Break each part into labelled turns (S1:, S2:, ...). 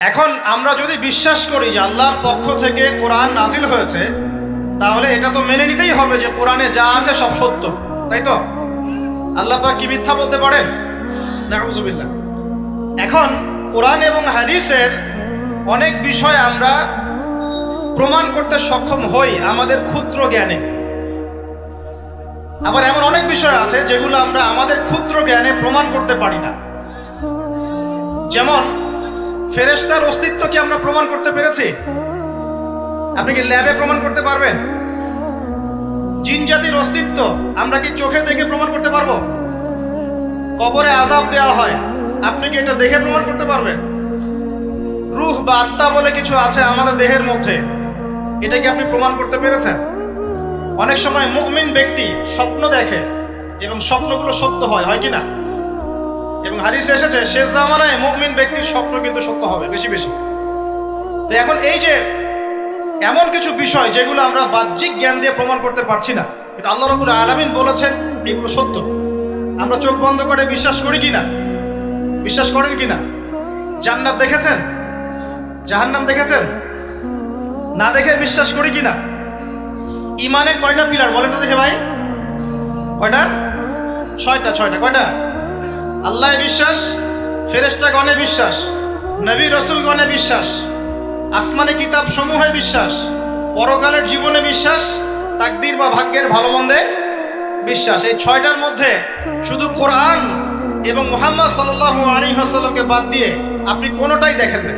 S1: এখন আমরা যদি বিশ্বাস করি যে আল্লাহর পক্ষ থেকে কোরআন নাজিল হয়েছে, তাহলে এটা তো মেনে নিতেই হবে যে কোরআনে যা আছে সব সত্য, তাই তো? আল্লাহ পাক কি মিথ্যা বলতে পারেন? নাউযুবিল্লাহ। এখন কোরআন এবং হাদিসের অনেক বিষয় আমরা প্রমাণ করতে সক্ষম হই আমাদের ক্ষুদ্র জ্ঞানে। আবার এমন অনেক বিষয় আছে যেগুলো আমরা আমাদের ক্ষুদ্র জ্ঞানে প্রমাণ করতে পারি না। যেমন ফেরেশতার অস্তিত্ব কি আমরা প্রমাণ করতে পেরেছি? আপনি কি ল্যাবে প্রমাণ করতে পারবেন? জিন জাতির অস্তিত্ব আমরা কি চোখে দেখে প্রমাণ করতে পারবো? কবরে আযাব দেওয়া হয়, আপনি কি এটা দেখে প্রমাণ করতে পারবেন? রূহ বা আত্মা বলে কিছু আছে আমাদের দেহের মধ্যে, এটা কি আপনি প্রমাণ করতে পেরেছেন? অনেক সময় মুমিন ব্যক্তি স্বপ্ন দেখে এবং স্বপ্নগুলো সত্য হয়, হয় কি না? এবং হাদিসে এসেছে শেষ জামানায় মুমিন ব্যক্তির স্বপ্ন কিন্তু সত্য হবে বেশি বেশি। তো এখন এই যে এমন কিছু বিষয় যেগুলো আমরা বাহ্যিক জ্ঞান দিয়ে প্রমাণ করতে পারছি না, এটা আল্লাহ রাব্বুল আলামিন বলেছেন এগুলো সত্য, আমরা চোখ বন্ধ করে বিশ্বাস করি কিনা? বিশ্বাস করেন কিনা? জান্নাত দেখেছেন? জাহান্নাম দেখেছেন? না দেখে বিশ্বাস করি কিনা? ইমানের কয়টা পিলার বলেন তো দেখে ভাই? কয়টা? ছয়টা। কয়টা? আল্লাহ বিশ্বাস, ফেরেশতাগণে বিশ্বাস, নবী রাসূলগণে বিশ্বাস, আসমানি কিতাব সমূহে বিশ্বাস, পরকালের জীবনে বিশ্বাস, তাকদীর বা ভাগ্যের ভালো মন্দে বিশ্বাস। এই ছয়টার মধ্যে শুধু কোরআন এবং মুহাম্মদ সাল্লাল্লাহু আলাইহি ওয়াসাল্লামকে বাদ দিয়ে আপনি কোনোটাই দেখেন না।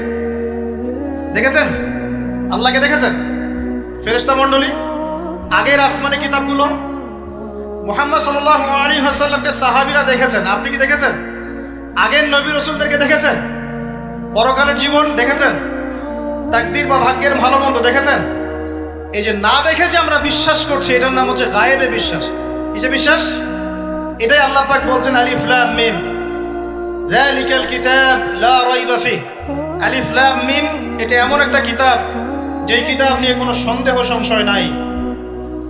S1: দেখেছেন? আল্লাহকে দেখেছেন? ফেরেশতা মণ্ডলী, আগের আসমানি কিতাবগুলো, মুহাম্মদ সাল্লাল্লাহু আলাইহি ওয়াসাল্লামকে সাহাবীরা দেখেছেন, আপনি কি দেখেছেন? আগের নবী রাসূলদেরকে দেখেছেন? পরকালের জীবন দেখেছেন? তাকদীর বা ভাগ্যের ভালো মন্দ দেখেছেন? এই যে না দেখে যে আমরা বিশ্বাস করছি, এটার নাম হচ্ছে গায়েবে বিশ্বাস। কিসে বিশ্বাস? এটাই আল্লাহ পাক বলছেন আলিফ লাম মিম যালিকাল কিতাব লা রাইবা ফিহ। আলিফ লাম মিম এটা এমন একটা কিতাব যেই কিতাব নিয়ে কোনো সন্দেহ সংশয় নাই।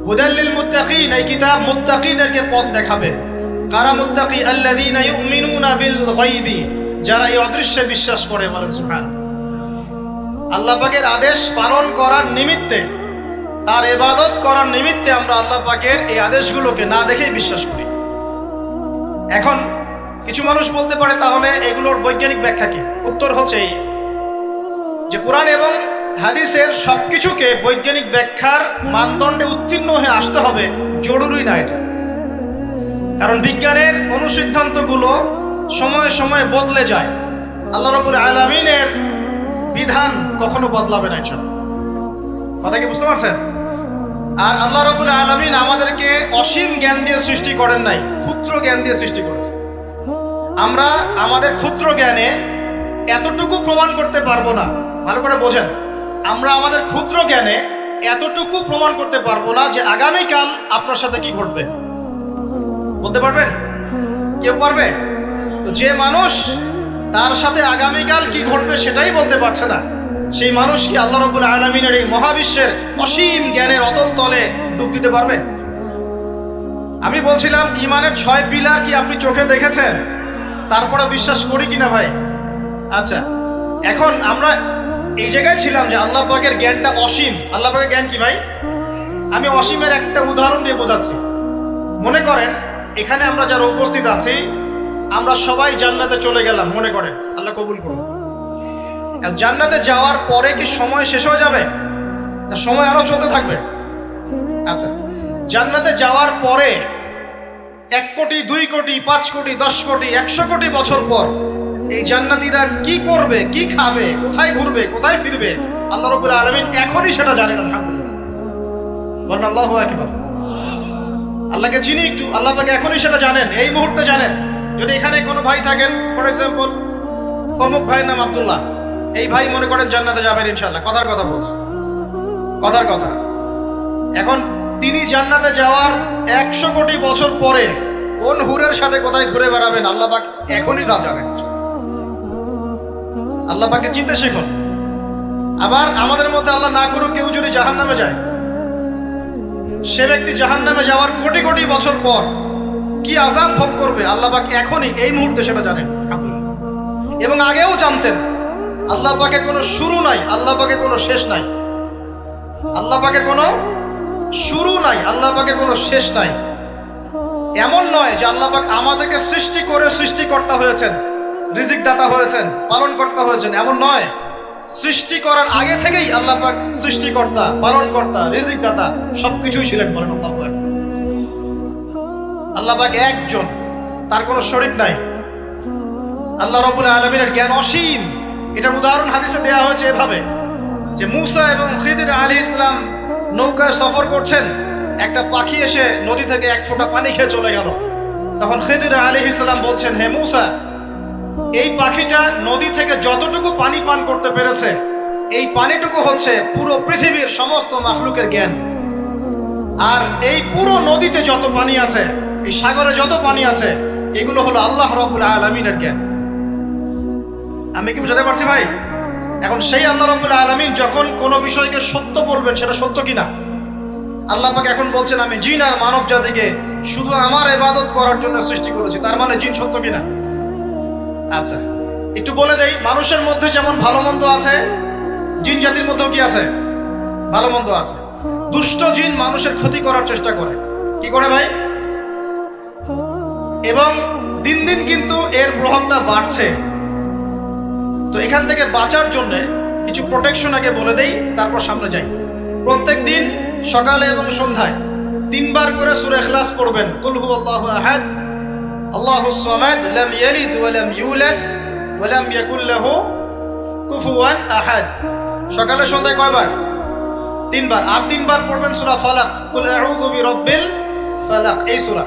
S1: হুদাল লিল মুত্তাকিন, এই কিতাব মুত্তাকিদেরকে পথ দেখাবে। কারা মুত্তাকি? আল্লাযীনা ইউমিনুনা বিল গায়বি, যারা এই অদৃশ্যে বিশ্বাস করে। বলেন সুবহানাল্লাহ। আল্লাহ পাকের আদেশ পালন করার নিমিত্তে, তার ইবাদত করার নিমিত্তে আমরা আল্লাহ পাকের এই আদেশগুলোকে না দেখেই বিশ্বাস করি। এখন কিছু মানুষ বলতে পারে তাহলে এগুলোর বৈজ্ঞানিক ব্যাখ্যা কি? উত্তর হচ্ছে এই যে কোরআন এবং হাদিসের সবকিছুকে বৈজ্ঞানিক ব্যাখ্যার মানদণ্ডে উত্তীর্ণ হয়ে আসতে হবে জরুরি না এটা। কারণ বিজ্ঞানের অনুসিদ্ধান্তগুলো সময়ে সময়ে বদলে যায়। আল্লাহ রাব্বুল আলামিনের বিধান কখনো বদলাবে না, ইনশাআল্লাহ। কথা কি বুঝতে পারছেন? আর আল্লাহ রাব্বুল আলামিন আমাদেরকে অসীম জ্ঞান দিয়ে সৃষ্টি করেন নাই, ক্ষুদ্র জ্ঞান দিয়ে সৃষ্টি করেছেন। আমরা আমাদের ক্ষুদ্র জ্ঞানে এতটুকু প্রমাণ করতে পারবো না। ভালো করে বোঝেন, আমরা আমাদের ক্ষুদ্র জ্ঞানে এতটুকু প্রমাণ করতে পারবো না যে আগামীকাল আপনার সাথে কি ঘটবে। বলতে পারবেন? কেউ পারবে? তো যে মানুষ তার সাথে আগামীকাল কি ঘটবে সেটাই বলতে পারছে না, সেই মানুষ কি আল্লাহ রাব্বুল আলামিনের এই মহাবিশ্বের অসীম জ্ঞানের অতল তলে ডুব দিতে পারবে? আমি বলছিলাম ইমানের 6 পিলার কি আপনি চোখে দেখেছেন? তারপরে বিশ্বাস করি কিনা ভাই? আচ্ছা, এখন আমরা এই জায়গায় ছিলাম যে আল্লাহ পাকের জ্ঞানটা অসীম। আল্লাহ পাকের জ্ঞান কি ভাই? আমি অসীমের একটা উদাহরণ দিয়ে বোঝাচ্ছি। মনে করেন এখানে আমরা যারা উপস্থিত আছি, আমরা সবাই জান্নাতে চলে গেলাম, মনে করেন, আল্লাহ কবুল করুন। জান্নাতে যাওয়ার পরে কি সময় শেষ হয়ে যাবে? না, সময় আরো চলতে থাকবে। আচ্ছা, জান্নাতে যাওয়ার পরে 1 কোটি, 2 কোটি, 5 কোটি, 10 কোটি, 100 কোটি বছর পর এই জান্নাতীরা কি করবে, কি খাবে, কোথায় ঘুরবে, কোথায় ফিরবে, আল্লাহ রাব্বুল আলামিন এখনই সেটা জানেন। আলহামদুলিল্লাহ, বলেন আল্লাহু আকবার। আল্লাহকে চিনি একটু, আল্লাহ পাক এখনই সেটা জানেন, এই মুহূর্তে জানেন। যদি এখানে কোনো ভাই থাকেন, ফর এক্সাম্পল অমুক ভাইয়ের নাম আব্দুল্লাহ, এই ভাই মনে করেন জান্নাতে যাবেন ইনশাআল্লাহ, কথার কথা বলছে, কথার কথা। এখন তিনি জান্নাতে যাওয়ার 100 কোটি বছর পরে কোন হুরের সাথে কোথায় ঘুরে বেড়াবেন আল্লাহ পাক এখনই তা জানেন। আল্লাহ পাককে চিনতে শিখুন। আবার আমাদের মধ্যে আল্লাহ না করুক কেউ যদি জাহান্নামে যায়, সে ব্যক্তি জাহান্নামে যাওয়ার কোটি কোটি বছর পর কি আযাব ভোগ করবে আল্লাহ পাক এখনই এই মুহূর্তে সেটা জানেন। এবং আগেও জানতেন। আল্লাহ পাকের কোনো শুরু নাই, আল্লাহ পাকের কোনো শেষ নাই। আল্লাহ পাকের কোনো শুরু নাই, আল্লাহ পাকের কোনো শেষ নাই। এমন নয় যে আল্লাহ পাক আমাদেরকে সৃষ্টি করে সৃষ্টিকর্তা হয়েছেন, রিজিক দাতা হয়েছেন, পালন কর্তা হয়েছেন, এমন নয়। সৃষ্টি করার আগে থেকেই আল্লাহ পাক সৃষ্টিকর্তা, পালনকর্তা, রিজিক দাতা সবকিছুই ছিলেন। বলেন আল্লাহু আকবার। আল্লাহ পাক একজন, তার কোনো শরীক নাই। আল্লাহ রাব্বুল আলামিনের জ্ঞান অসীম। এটার উদাহরণ হাদিসে দেয়া হয়েছে এভাবে যে মুসা এবং খিদির আলাইহিস সালাম নৌকায় সফর করছেন, একটা পাখি এসে নদী থেকে এক ফোঁটা পানি খেয়ে চলে গেল। তখন খিদির আলাইহিস সালাম বলছেন, হে মুসা, এই পাখিটা নদী থেকে যতটুকু পানি পান করতে পেরেছে, এই পানিটুকু হচ্ছে পুরো পৃথিবীর সমস্ত মাখলুকের জ্ঞান। আর এই পুরো নদীতে যত পানি আছে, এই সাগরে যত পানি আছে, এগুলো হলো আল্লাহ রাব্বুল আলামিনের জ্ঞান। আমি কি বুঝাতে পারছি ভাই? এখন সেই আল্লাহ রাব্বুল আলামিন যখন কোনো বিষয়কে সত্য বলবেন, সেটা সত্য কিনা? আল্লাহ পাক এখন বলছেন, আমি জিন আর মানব জাতিকে শুধু আমার ইবাদত করার জন্য সৃষ্টি করেছি। তার মানে জিন সত্য কিনা? আচ্ছা, একটু বলে দেই, মানুষের মধ্যে যেমন ভালো মন্দ আছে, জিন জাতির মধ্যেও কি আছে? ভালো মন্দ আছে। দুষ্ট জিন মানুষের ক্ষতি করার চেষ্টা করে। কি করে ভাই? এবং দিন দিন কিন্তু এর প্রভাবটা বাড়ছে। তো এখান থেকে বাঁচার জন্য কিছু প্রোটেকশন আগে বলে দেই, তারপর সামনে যাই। প্রত্যেক দিন সকালে এবং সন্ধ্যায় 3 বার করে সূরা ইখলাস পড়বেন। কুল হুয়াল্লাহু আহাদ, আল্লাহুস সামাদ, লাম ইয়ালিদ ওয়া লাম ইউলাদ ওয়া লাম ইয়াকুল লাহু কুফুয়ান আহাদ। সকালে সন্ধ্যায় কয়বার? 3 বার। আর 3 বার পড়বেন সূরা ফালাক, কুল আউযু বিরাব্বিল ফালাক, এই সূরা।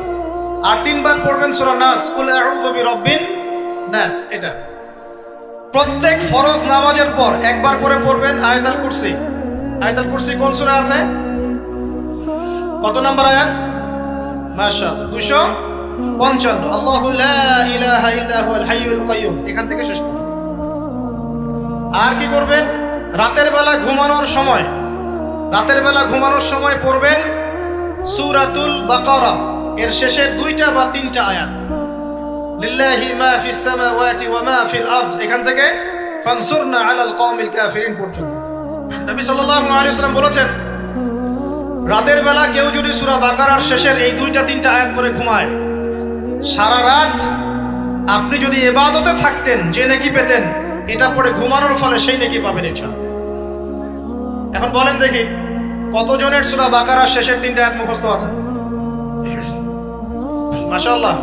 S1: আর 3 বার পড়বেন সূরা নাস, কুল আউযু বিরাব্বিন নাস। এটা প্রত্যেক ফরজ নামাজের পর একবার করে পড়বেন আয়াতুল কুরসি। আয়াতুল কুরসি কোন সূরা আছে? কত নম্বর আয়াত? মাশাআল্লাহ, 255। আল্লাহু লা ইলাহা ইল্লা হুয়াল হাইয়ুল কাইয়্যুম, এখান থেকে শেষ পর্যন্ত। আর কি করবেন? রাতের বেলা ঘুমানোর সময় পড়বেন সূরাতুল বাকারা, এর শেষের 2টা বা 3টা আয়াত। লিল্লাহি মা ফিস সামাওয়াতি ওয়া মা ফিল আরদ, এখান থেকে ফানসুরনা আলাল কওমিল কাফিরিন পর্যন্ত। নবী সাল্লাল্লাহু আলাইহি ওয়াসাল্লাম বলেছেন, রাতের বেলা কেউ যদি সূরা বাকারার শেষের এই 2টা 3টা আয়াত পড়ে ঘুমায়, সারা রাত আপনি যদি ইবাদতে থাকতেন যে নেকি পেতেন, এটা পড়ে ঘুমানোর ফলে সেই নেকি পাবেন ইনশাআল্লাহ। এখন বলেন দেখি, কতজনের সূরা বাকারার শেষের 3টা আয়াত মুখস্থ আছে? মাশাআল্লাহ।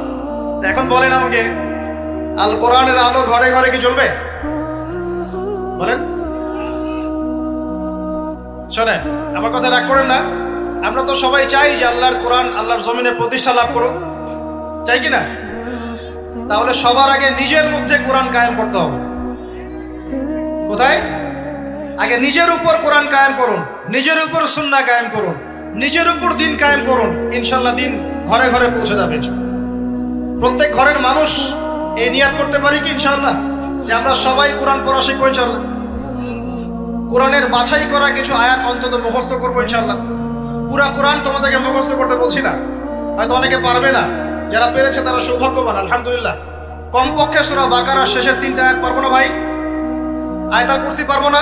S1: এখন বলেন আমাকে, আল কোরআনের আলো ঘরে ঘরে কি জ্বলবে? বলেন। শোনেন, আমার কথা রাগ করেন না। আমরা তো সবাই চাই যে আল্লাহর কোরআন আল্লাহর জমিনে প্রতিষ্ঠা লাভ করুক, চাই কি না? তাহলে সবার আগে নিজের মধ্যে কোরআন কায়েম করতে হবে। কোথায়? আগে নিজের উপর কোরআন কায়েম করুন, নিজের উপর সুন্নাহ কায়েম করুন, নিজের উপর দিন কায়েম করুন। ইনশাআল্লাহ দিন ঘরে ঘরে পৌঁছে যাবে। প্রত্যেক ঘরের মানুষ এই নিয়াত করতে পারি কি ইনশাআল্লাহ যে আমরা সবাই কোরআন পড়া শিখবো ইনশাআল্লাহ? কোরআনের বাছাই করা কিছু আয়াত অন্তত মুখস্থ করবো ইনশাআল্লাহ। পুরা কোরআন তোমাদেরকে মুখস্থ করতে বলছি না, হয়তো অনেকে পারবে না, যারা পেরেছে তারা সৌভাগ্যবান, আলহামদুলিল্লাহ। কমপক্ষে সূরা বাকারার শেষের 3টা আয়াত পারবো না ভাই? আয়াতুল কুরসি পারবো না?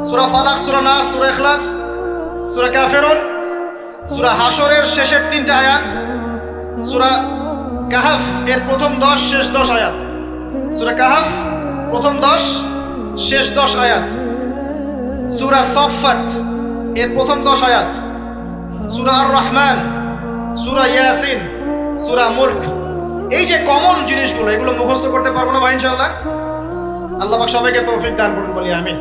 S1: সূরা ফালাক, সূরা নাস, সূরা ইখলাস, সূরা কাফিরুন, সূরা হাশরের শেষের 3টা আয়াত, সূরা কাহাফ এর প্রথম 10 শেষ 10 আয়াত, সূরা কাহাফ প্রথম 10 শেষ 10 আয়াত, সূরা সফফাত এর প্রথম 10 আয়াত, সূরা আর রহমান, সূরা ইয়াসিন, সূরা মুলক। এই যে কমন জিনিসগুলো, এগুলো মুখস্থ করতে পারবো না ভাই ইনশাআল্লাহ? আল্লাহ পাক সবাইকে তৌফিক দান করুন, বলি আমিন।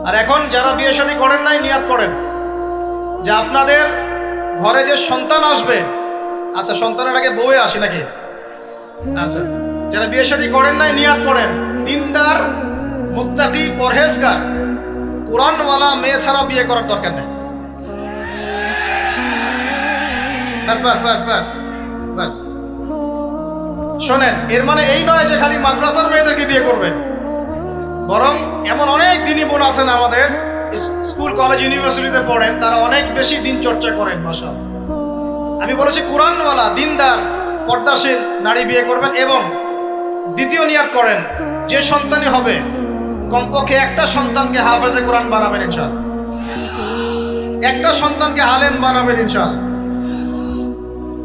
S1: আর এখন যারা বিয়ে শাদী করেন নাই, নিয়াত করেন যে আপনাদের ঘরে যে সন্তান আসবে, আচ্ছা সন্তানের আগে বউয়ে আসে নাকি? আচ্ছা, যারা বিয়ে শাদী করেন নাই নিয়াত করেন, দিনদার, মুত্তাকি, পরহেজগার, কোরআনওয়ালা মেয়ে ছাড়া বিয়ে করার দরকার নেই। বাস বাস বাস বাস বাস। শোনেন, এর মানে এই নয় যে খালি মাদ্রাসার মেয়েদেরকে বিয়ে করবেন, বরং এমন অনেক দিনী বোন আছেন আমাদের স্কুল কলেজ ইউনিভার্সিটিতে পড়েন, তারা অনেক বেশি দিন চর্চা করেন। মাশাআল্লাহ। আমি বলেছি কোরআনওয়ালা, দিনদার, পর্দাশীল নারী বিয়ে করবেন। এবং দ্বিতীয় নিয়াত করেন, যে সন্তানই হবে কমপক্ষে একটা সন্তানকে হাফেজে কোরআন বানাবেন ইনশাআল্লাহ, একটা সন্তানকে আলেম বানাবেন ইনশাআল্লাহ।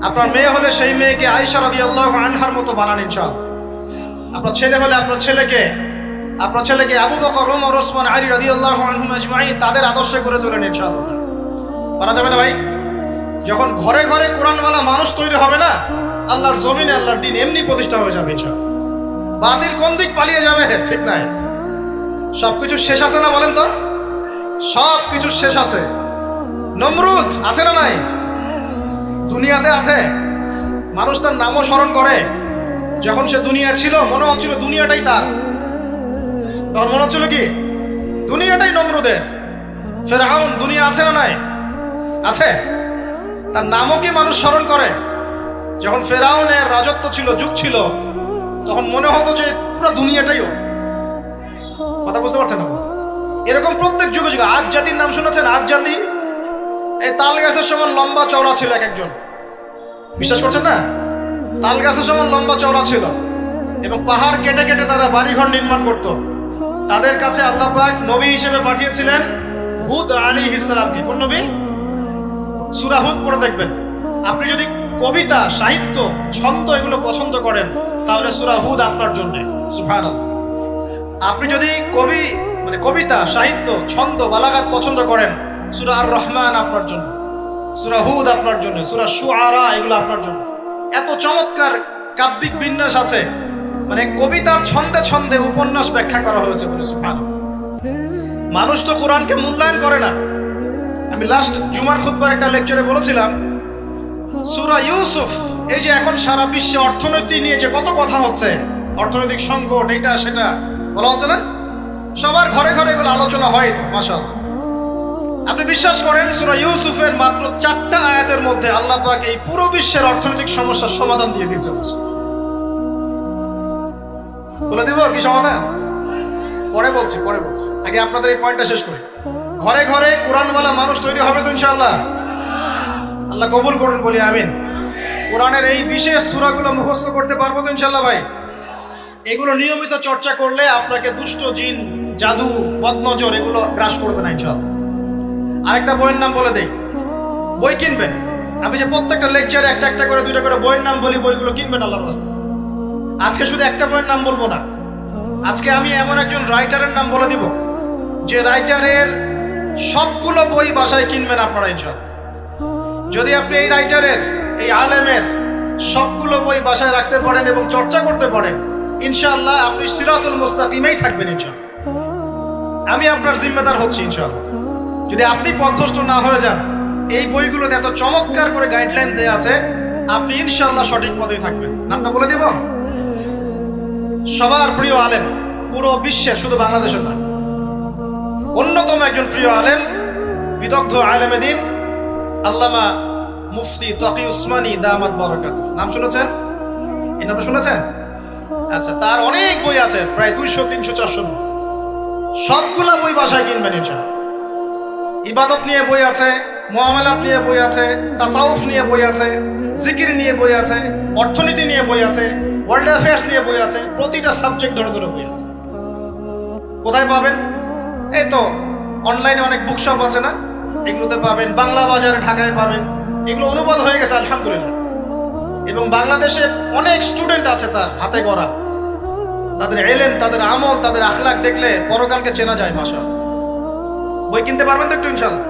S1: আপনার মেয়ে হলে সেই মেয়েকে আয়েশা রাদিয়াল্লাহু আনহার মতো বানান ইনশাআল্লাহ। আপনার ছেলে হলে আপনার ছেলেকে আবু বকর, ওমর, ওসমান, আলী রাদিয়াল্লাহু আনহুম আজমাইন তাদের আদর্শে করে তোলেন ইনশাআল্লাহ। পারা যাবে না ভাই? যখন ঘরে ঘরে কোরআনওয়ালা মানুষ তৈরি হবে না, আল্লাহর জমিনে আল্লাহর দ্বীন এমনি প্রতিষ্ঠা হয়ে যাবে ইনশাআল্লাহ। বাতিল কোন দিক পালিয়ে যাবে? ঠিক নাই। সবকিছু শেষ আছে না বলেন তো? সবকিছু শেষ আছে। নমরুদ আছে না নাই? দুনিয়াতে আছে। মানুষ তার নামও স্মরণ করে। যখন সে দুনিয়া ছিল মনে হচ্ছিল দুনিয়াটাই তার, তখন মনে হচ্ছিল কি দুনিয়াটাই নমরুদের। ফেরাউন দুনিয়া আছে না নাই? আছে। তার নামও কি মানুষ স্মরণ করে? যখন ফেরাউনের রাজত্ব ছিল, যুগ ছিল, তখন মনে হতো যে পুরো দুনিয়াটাইও। কথা বুঝতে পারছেন না? এরকম প্রত্যেক যুগে যুগে। আজ জাতির নাম শুনেছেন? আজ জাতি এই তাল গাছের সমান লম্বা চওড়া ছিল এক একজন। বিশ্বাস করছেন না? তাল গাছের সমান লম্বা চওড়া ছিল এবং পাহাড় কেটে কেটে তারা বাড়িঘর নির্মাণ করত। তাদের কাছে আল্লাহ পাক নবী হিসেবে পাঠিয়েছিলেন হুদ আলাইহিস সালামকে। কোন নবী? সূরা হুদ পড়ে দেখবেন। আপনি যদি কবিতা, সাহিত্য, ছন্দ এগুলো পছন্দ করেন তাহলে সূরা হুদ আপনার জন্য। সুবহানাল্লাহ। আপনি যদি কবিতা, সাহিত্য, ছন্দ, বালাগাত পছন্দ করেন, সূরা আর রহমান আপনার জন্য, সূরা হুদ আপনার জন্য, সূরা শুআরা এগুলো আপনার জন্য। এত চমৎকার কাব্যিক বিন্যাস আছে, কবিতার ছন্দে ছন্দে উপন্যাস ব্যাখ্যা করা হয়েছে বলে। সুবহানাল্লাহ। মানুষ তো কোরআনকে মূল্যায়ন করে না। আমি লাস্ট জুমার খুতবার একটা লেকচারে বলেছিলাম, সূরা ইউসুফ, এই যে এখন সারা বিশ্বে অর্থনীতি নিয়ে যে কত কথা হচ্ছে, অর্থনৈতিক সংকট, এটা সেটা বলা হচ্ছে না, সবার ঘরে ঘরে এগুলো আলোচনা হয় তো মাশাআল্লাহ। আপনি বিশ্বাস করেন সূরা ইউসুফের মাত্র 4টা আয়াতের মধ্যে আল্লাহ পাক এই পুরো বিশ্বের অর্থনৈতিক সমস্যার সমাধান দিয়ে দিয়েছে। বলে দিব কি সমাধান? পরে বলছি। আগে আপনাদের এই পয়েন্টটা শেষ করি। ঘরে ঘরে কোরআনওয়ালা মানুষ তৈরি হবে তো ইনশাআল্লাহ। আল্লাহ কবুল করুন, বলি আমিন। কোরআনের এই বিশেষ সূরাগুলো মুখস্থ করতে পারবো তো ইনশাআল্লাহ ভাই? এগুলো নিয়মিত চর্চা করলে আপনাকে দুষ্ট জিন, জাদু, বদনজর এগুলো গ্রাস করবে না ইনশাআল্লাহ। আরেকটা বইয়ের নাম বলে দেই, বই কিনবেন। আমি যে প্রত্যেকটা লেকচারে একটা একটা করে 2টা করে বইয়ের নাম বলি, বইগুলো কিনবেন আল্লাহর রাস্তায়। আজকে শুধু একটা বইয়ের নাম বলবো না, আজকে আমি এমন একজন রাইটারের নাম বলে দিব যে রাইটারের সবগুলো বই বাসায় কিনবেন আপনারা ইনশাআল্লাহ। যদি আপনি এই রাইটারের, এই আলেমের সবগুলো বই বাসায় রাখতে পারেন এবং চর্চা করতে পারেন, ইনশাআল্লাহ আপনি সিরাতুল মুস্তাকিমেই থাকবেন ইনশাআল্লাহ। আমি আপনার জিম্মেদার হচ্ছি ইনশাআল্লাহ। যদি আপনি পথভ্রষ্ট না হয়ে যান, এই বইগুলোতে এত চমৎকার করে গাইডলাইন দেয়া আছে, আপনি ইনশাআল্লাহ সঠিক পথেই থাকবেন। নামটা বলে দিব, সবার প্রিয় আলেম, পুরো বিশ্বের, শুধু বাংলাদেশের নয়, অন্যতম একজন প্রিয় আলেম, বিদগ্ধ আলেমে দ্বীন আল্লামা মুফতি তকি উসমানী দামাত বরকাতুহু। নাম শুনেছেন? এই নামটা শুনেছেন? আচ্ছা, তার অনেক বই আছে, প্রায় 200, 300, 400। সবগুলা বই বাসায় কিনবেন ইনশাআল্লাহ। ইবাদত নিয়ে বই আছে, মুআমালাত নিয়ে বই আছে, তাসাউফ নিয়ে বই আছে, জিকির নিয়ে বই আছে, অর্থনীতি নিয়ে বই আছে, ওয়ার্ল্ড অ্যাফেয়ার্স নিয়ে বই আছে, প্রতিটা সাবজেক্ট ধরে ধরে বই আছে। কোথায় পাবেন? এই তো অনলাইনে অনেক বুকশপ আছে না, এগুলোতে পাবেন। বাংলা বাজারে ঢাকায় পাবেন। এগুলো অনুবাদ হয়ে গেছে আলহামদুলিল্লাহ। এবং বাংলাদেশে অনেক স্টুডেন্ট আছে তার হাতে গড়া। তাদের ইলম, তাদের আমল, তাদের আখলাক দেখলে পরকালকে চেনা যায় মাশাআল্লাহ। বই কিনতে পারবেন তো একটু ইনশাআল্লাহ?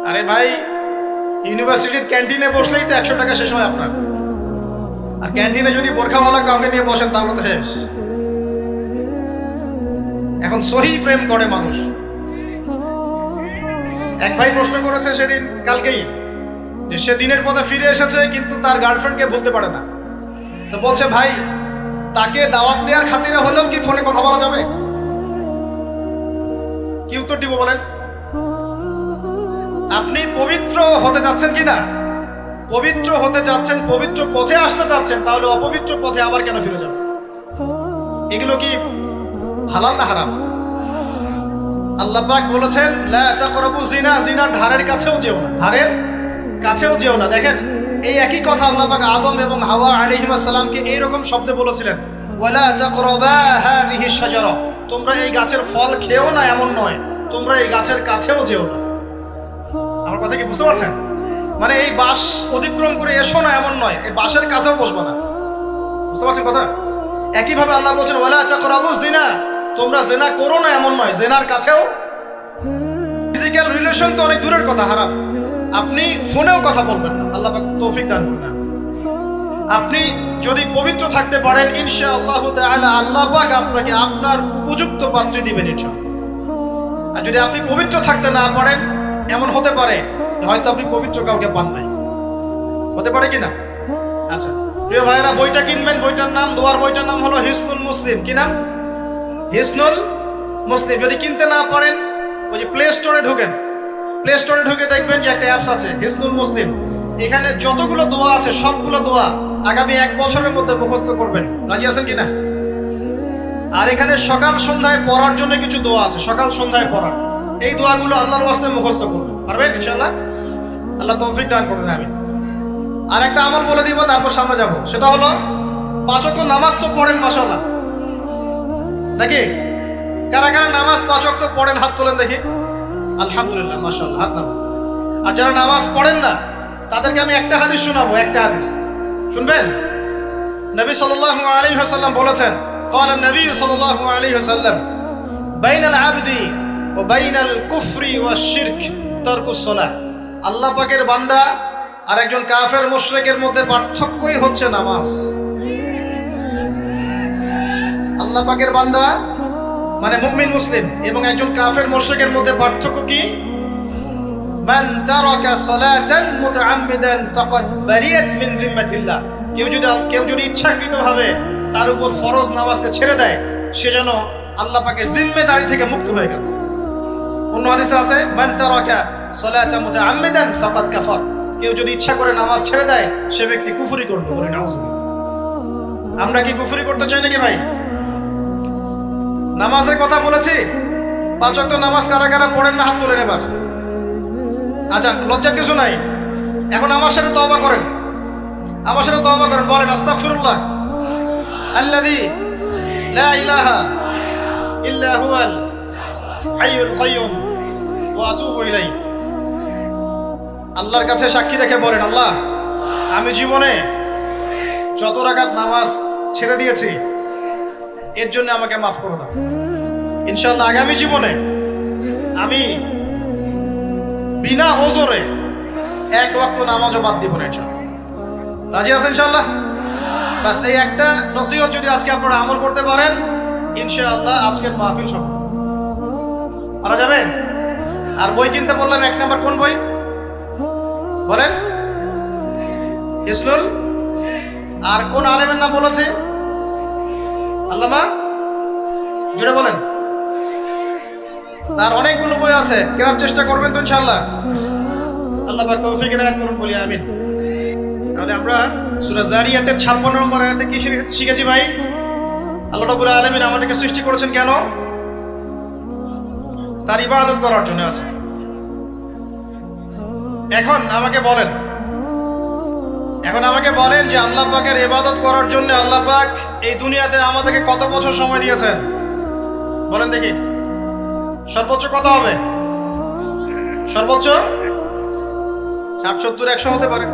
S1: আরে ভাই, ইউনিভার্সিটির ক্যান্টিনে বসলেই তো 100 টাকা শেষ হয় আপনার। আর ক্যান্টিনে যদি বোরখাওয়ালা কাউকে নিয়ে বসেন তাহলে তো শেষ। এখন সহি প্রেম করে মানুষ। এক ভাই প্রশ্ন করেছে সেদিন, কালকেই, যে সে দিনের পথে ফিরে এসেছে কিন্তু তার গার্লফ্রেন্ডকে বলতে পারে না। তো বলছে, ভাই তাকে দাওয়াত দেওয়ার খাতিরে হলেও কি ফোনে কথা বলা যাবে? কি উত্তর দিব বলেন? আপনি পবিত্র হতে যাচ্ছেন কিনা? পবিত্র হতে যাচ্ছেন, পবিত্র পথে আসতে যাচ্ছেন, তাহলে অপবিত্র পথে আবার কেন ফিরে যাবেন? এগুলো কি হালাল না হারাম? আল্লাহ পাক বলেছেন, লা তাকরাবু জিনা, জিনার ধারের কাছেও যেও না, ধারের কাছেও যেও না। দেখেন, এই একই কথা আল্লাহ পাক আদম এবং হাওয়া আলাইহিস সালামকে এইরকম শব্দে বলেছিলেন, ওয়ালা তাকরাবা হাযিহি শাজারা, তোমরা এই গাছের ফল খেও না এমন নয়, তোমরা এই গাছের কাছেও যেও না। আমার কথা কি বুঝতে পারছেন? মানে এই বাঁশ অতিক্রম করে এসো না এমন নয়, এই বাঁশের কাছেও বসবো না। বুঝতে পারছেন কথা? একইভাবে আল্লাহ বলছেন ওয়ালা তাকরাবু জিনা, তোমরা জিনা করো না এমন নয়, জিনার কাছেও। ফিজিক্যাল রিলেশন তো অনেক দূরের কথা, হারাম। আপনি ফোনেও কথা বলবেন না, আল্লাহ পাক তৌফিক দান করুন। আপনি যদি পবিত্র থাকতে পারেন ইনশাআল্লাহ তাআলা আল্লাহ পাক আপনাকে আপনার উপযুক্ত পাত্রী দিবেন ইনশাআল্লাহ। আর যদি আপনি পবিত্র থাকতে না পারেন, এমন হতে পারে হয়তো আপনি পবিত্র কাউকে পান নাই, হতে পারে কিনা? আচ্ছা প্রিয় ভাইয়েরা, বইটা কিনবেন, বইটার নাম, দোয়ার বইটার নাম হলো হিসনুল মুসলিম। কি নাম? হিসনুল মুসলিম। যদি কিনতে না পারেন ওই যে প্লে স্টোরে ঢোকেন, প্লে স্টোরে ঢুকে দেখবেন যে একটা অ্যাপস আছে হিসনুল মুসলিম। এখানে যতগুলো দোয়া আছে সবগুলো দোয়া আগামী 1 বছরের মধ্যে মুখস্থ করবেন। রাজি আছেন কিনা? আর এখানে সকাল সন্ধ্যায় পড়ার জন্য কিছু দোয়া আছে, সকাল সন্ধ্যায় পড়ার। এই দোয়াগুলো আল্লাহর ওয়াস্তে মুখস্থ করবেন, পারবেন ইনশাআল্লাহ? আল্লাহ তৌফিক দান করবেন। আমি আর একটা আমল বলে দিব, তারপর সামনে যাব। সেটা হলো 5 ওয়াক্ত নামাজ তো পড়েন মাশাআল্লাহ, নাকি? কারা কারা নামাজ 5 ওয়াক্ত পড়েন হাত তোলেন দেখি। আলহামদুলিল্লাহ মাশাআল্লাহ, হাত নামান। আর যারা নামাজ পড়েন না তাদেরকে আমি একটা হাদিস শোনাবো, একটা হাদিস শুনবেন। নবী সাল্লাল্লাহু আলাইহি ওয়াসাল্লাম বলেছেন, قال النبي صلى الله عليه وسلم بين العبد وبين الكفر والشرك ترك الصلاة। আল্লাহ পাকের বান্দা আর একজন কাফের মুশরিকের মধ্যে পার্থক্যই হচ্ছে নামাজ। আল্লাহ পাকের বান্দা মানে মুমিন মুসলিম এবং একজন কাফের মুশরিকের মধ্যে পার্থক্য কি? মান তারাকা সালাতান মুতাআম্মিদান ফাকাদ বারিয়াত মিন যিম্মাতিল্লাহ। কেউ যদি ইচ্ছাকৃতভাবে তার উপর ফরজ নামাজকে ছেড়ে দেয়, সে যেন আল্লাহ পাকের জিম্মেদারি থেকে মুক্ত হয়ে গেল। অন্য হাদিসে আছে মান তারাকা সালাতান মুতাআম্মিদান ফাকাদ কাফার। কেউ যদি ইচ্ছা করে নামাজ ছেড়ে দেয়, সে ব্যক্তি কুফরি করতে পারে। নাউজুবিল্লাহ। আমরা কি কুফরি করতে চাই নাকি ভাই? নামাজের কথা বলেছি, 5 ওয়াক্ত নামাজ কারা কারা পড়েন না হাত তোলেন এবার। আচ্ছা লজ্জার কিছু নাই, এখন আমার সাথে তওবা করেন, আমার সাথে তওবা করেন, বলেন আস্তাগফিরুল্লাহ আল্লাযী লা ইলাহা ইল্লা হুয়াল হাইয়ুল কাইয়্যুম ওয়া আতুবু ইলাইহি। আল্লাহর কাছে সাক্ষী রেখে বলেন, আল্লাহ আমি জীবনে যত রাকাত নামাজ ছেড়ে দিয়েছি এর জন্য আমাকে মাফ করে দাও। ইনশাআল্লাহ আগামী জীবনে আমি বিনা ওজরে 1 ওয়াক্ত নামাজও বাদ দিব না ইনশাআল্লাহ। রাজি আছেন ইনশাআল্লাহ? বাস এই একটা নসিহত যদি আজকে আপনারা আমল করতে পারেন ইনশাআল্লাহ আজকের মাহফিল সফল। পারা যাবে? আর বই কিনতে বললাম 1 নাম্বার কোন বই বলেন? হিসনুল। আর কোন আলেমের নাম বলেছে? আল্লামা, জুড়ে বলেন। তার অনেকগুলো বই আছে, কেনার চেষ্টা করবেন তো ইনশাআল্লাহ। আল্লাহ পাক তৌফিক এনায়েত করুন, বলি আমিন। তাহলে আমরা সূরা যারিয়াতের 56 নম্বর আয়াতে কি শিখেছি ভাই? আল্লাহ রাব্বুল আলামিন আমাদেরকে সৃষ্টি করেছেন কেন? তার ইবাদত করার জন্য আছে। এখন আমাকে বলেন যে আল্লাহ পাকের ইবাদত করার জন্য আল্লাহ পাক এই দুনিয়াতে আমাদেরকে কত বছর সময় দিয়েছেন বলেন দেখি। সর্বোচ্চ কত হবে? সর্বোচ্চ 60, 70, 100 হতে পারে।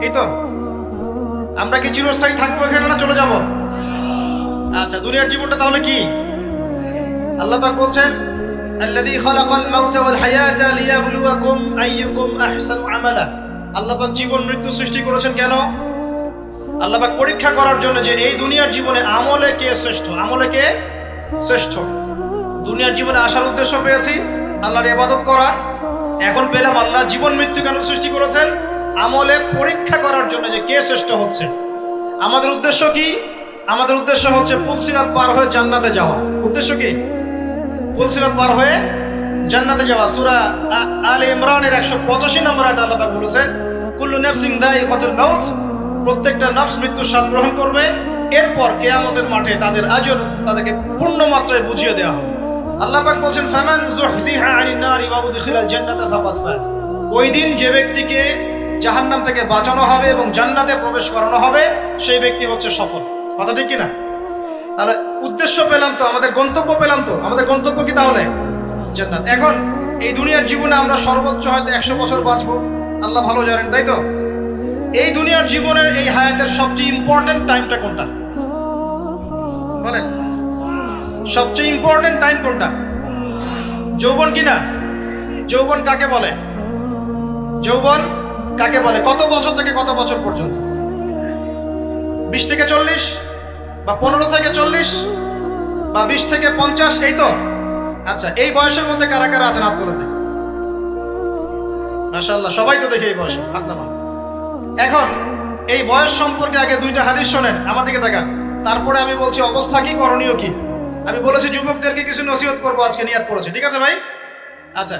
S1: এই তো। আমরা কি চিরস্থায়ী থাকবো এখানে না চলে যাব? আচ্ছা দুনিয়ার জীবনটা তাহলে কি? আল্লাহ পাক বলছেন আল্লাযী খালাকাল মাউতা ওয়াল হায়াতা লিয়াবলুয়াকুম আইয়ুকুম আহসানু আমালা। আল্লাহ পাক জীবন মৃত্যু সৃষ্টি করেছেন কেন? আল্লাহ পাক পরীক্ষা করার জন্য যে এই দুনিয়ার জীবনে আমলে কে শ্রেষ্ঠ, আমলে কে শ্রেষ্ঠ। দুনিয়ার জীবনে আসার উদ্দেশ্য পেয়েছি আল্লাহর ইবাদত করা, এখন পেলাম আল্লাহ জীবন মৃত্যু কেন সৃষ্টি করেছেন? আমলে পরীক্ষা করার জন্য যে কে শ্রেষ্ঠ হচ্ছে। আমাদের উদ্দেশ্য কি? আমাদের উদ্দেশ্য হচ্ছে পুলসিরাত পার হয়ে জান্নাতে যাওয়া। উদ্দেশ্য কি? পুলসিরাত পার হয়ে জান্নাতে যাওয়া। সূরা আলে ইমরানের 185 নম্বর আয়াতে আল্লাহ পাক বলেছেন কুল্লু নাফসিন যায়িকাতুল মাউত। প্রত্যেকটা নফস মৃত্যুর স্বাদ গ্রহণ করবে, এরপর কিয়ামতের মাঠে তাদের আজর তাদেরকে পূর্ণ মাত্রায় বুঝিয়ে দেওয়া হবে। আল্লাহ পাক বলেন ফামান যুহজিহা আনিন নারি ওয়া উদখিলাল জান্নাতা ফাকাদ ফাজ। ওই দিন যে ব্যক্তিকে জাহান্নাম থেকে বাঁচানো হবে এবং জান্নাতে প্রবেশ করানো হবে সেই ব্যক্তি হচ্ছে সফল। কথা ঠিক কিনা? তাহলে উদ্দেশ্য পেলাম তো, আমাদের গন্তব্য পেলাম তো। আমাদের গন্তব্য কি তাহলে? জান্নাত। এখন এই দুনিয়ার জীবনে আমরা সর্বোচ্চ হয়তো 100 বছর বাঁচবো, আল্লাহ ভালো জানেন, তাই তো? এই দুনিয়ার জীবনের এই হায়াতের সবচেয়ে ইম্পর্টেন্ট টাইমটা কোনটা বলেন? সবচেয়ে ইম্পর্টেন্ট টাইম কোনটা? যৌবন কিনা? যৌবন কাকে বলে? যৌবন কাকে বলে? কত বছর থেকে কত বছর পর্যন্ত? 20 থেকে 40, বা 15 থেকে 40, বা 20 থেকে 50, এই তো? আচ্ছা, এই বয়সের মধ্যে কারা কারা আছেন হাত তুলে দেখি। মাশাআল্লাহ, সবাই তো দেখি এই বয়সে হাত নামান। এখন এই বয়স সম্পর্কে আগে 2টা হাদিস শোনেন, আমার দিকে তাকান, তারপরে আমি বলছি অবস্থা কি, করণীয় কি। আমি বলেছি যুবকদেরকে কিছু নসিহত করবো আজকে, নিয়াত করেছি, ঠিক আছে ভাই? আচ্ছা,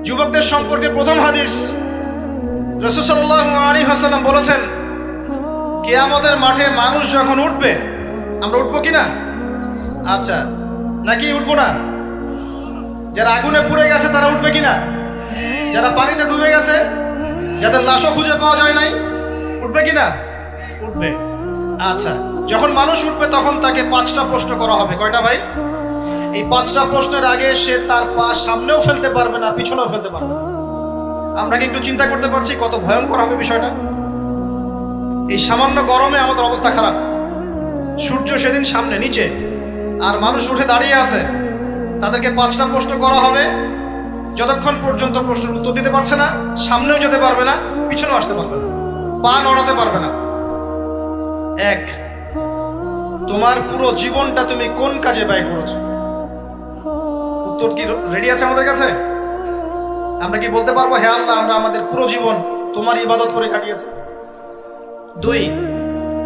S1: যুবকদের সম্পর্কে প্রথম হাদিস, রাসূল সাল্লাল্লাহু আলাইহি ওয়াসাল্লাম বলেছেন, কিয়ামতের মাঠে মানুষ যখন উঠবে, আমরা উঠবো কিনা? আচ্ছা, নাকি উঠবো না? যারা আগুনে পুড়ে গেছে তারা উঠবে কিনা? যারা পানিতে ডুবে গেছে, যাদের লাশও খুঁজে পাওয়া যায় নাই, উঠবে কিনা? উঠবে। আচ্ছা, যখন মানুষ উঠবে তখন তাকে 5টা প্রশ্ন করা হবে। কয়টা ভাই? এই 5টা প্রশ্নের আগে সে তার পা সামনেও ফেলতে পারবে না, পিছনেও ফেলতে পারবে না। আমরা কি একটু চিন্তা করতে পারছি কত ভয়ঙ্কর হবে বিষয়টা? এই সামান্য গরমে আমাদের অবস্থা খারাপ, সূর্য সেদিন সামনে নিচে, আর মানুষ উঠে দাঁড়িয়ে আছে, তাদেরকে 5টা প্রশ্ন করা হবে। যতক্ষণ পর্যন্ত প্রশ্নের উত্তর দিতে পারছে না, সামনেও যেতে পারবে না, পিছনেও আসতে পারবে না, পা নড়াতে পারবে না। 1, তোমার পুরো জীবনটা তুমি কোন কাজে ব্যয় করেছো? উত্তর কি রেডি আছে আমাদের কাছে? আমরা কি বলতে পারবো, হে আল্লাহ, আমরা আমাদের পুরো জীবন তোমার ইবাদত করে কাটিয়েছি? 2,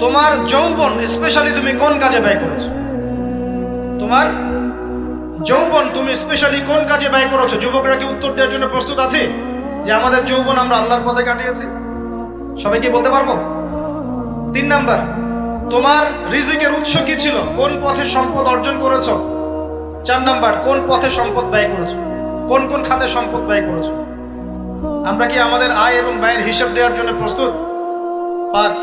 S1: তোমার যৌবন স্পেশালি তুমি কোন কাজে ব্যয় করেছো? তোমার যৌবন তুমি স্পেশালি কোন কাজে ব্যয় করেছো? যুবকরা কি উত্তর দেওয়ার জন্য প্রস্তুত আছে যে আমাদের যৌবন আমরা আল্লাহর পথে কাটিয়েছি? সবাই কি বলতে পারবো? 3 নাম্বার, তোমার রিজিকের উৎস কি ছিল? কোন পথে সম্পদ অর্জন করেছো? 4 নাম্বার, কোন পথে সম্পদ ব্যয় করেছো? কোন কোন খাতে সম্পদ ব্যয় করেছো? আমরা কি আমাদের আয় এবং ব্যয়ের হিসাব দেওয়ার জন্য প্রস্তুত? 5,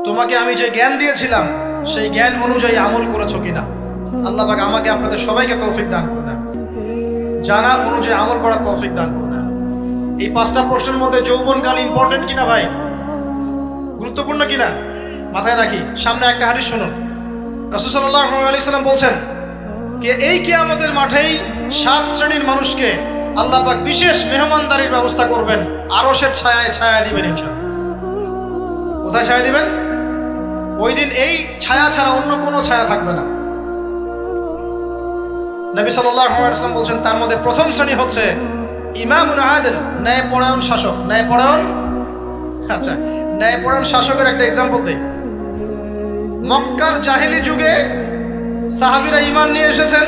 S1: তোমাকে আমি যে জ্ঞান দিয়েছিলাম সেই জ্ঞান অনুযায়ী আমল করেছো কিনা? আল্লাহ পাক আমাকে আপনাদের সবাইকে তৌফিক দান করুন, জানা অনুযায়ী আমল করার তৌফিক দান করুন। এই 5টা প্রশ্নের মধ্যে যৌবনকাল ইম্পর্টেন্ট কিনা ভাই? গুরুত্বপূর্ণ কিনা? মাথায় রাখি। সামনে একটা হাদিস শুনুন, রাসূল সাল্লাল্লাহু আলাইহি ওয়াসাল্লাম বলছেন যে এই কিয়ামতের মাঠেই 7 শ্রেণীর মানুষকে আল্লাহ পাক বিশেষ মেহমানদারির ব্যবস্থা করবেন, আরশের ছায়ায় ছায়া দিবেন ইনশাআল্লাহ। কোথায় ছায়া দিবেন? ওই দিন এই ছায়া ছাড়া অন্য কোনো ছায়া থাকবে না। নবী সাল্লাল্লাহু আলাইহি ওয়াসাল্লাম বলছেন তার মধ্যে প্রথম শ্রেণী হচ্ছে ইমামুন আদিল, ন্যায়পরায়ণ শাসক। ন্যায়পরায়ণ, আচ্ছা, ন্যায়পরায়ণ শাসকের একটা এক্সাম্পল দেই। মক্কার জাহেলি যুগে সাহাবীরা ঈমান নিয়ে এসেছেন,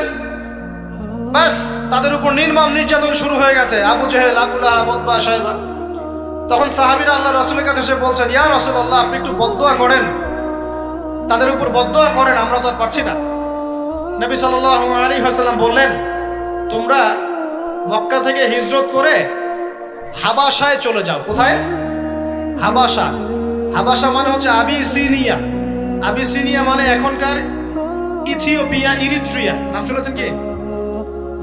S1: বাস তাদের উপর নির্মম নির্যাতন শুরু হয়ে গেছে, আবু জেহেল, আবু লাহাব, উতবা, শাইবা। তখন সাহাবীরা আল্লাহ রাসূলের কাছে এসে বলছেন, ইয়া রাসূলুল্লাহ, আপনি একটু বদদুয়া করেন, তাদের উপর বদদুয়া করেন, আমরা তো আর পারছি না। নবী সাল্লাল্লাহু আলাইহি ওয়াসাল্লাম বললেন, তোমরা মক্কা থেকে হিজরত করে হাবাসায় চলে যাও। কোথায়? হাবাসা। হাবাসা মানে হচ্ছে আবিসিনিয়া। আবিসিনিয়া মানে এখনকার ইথিওপিয়া, ইরিত্রিয়া। নাম শুনেছেন কি?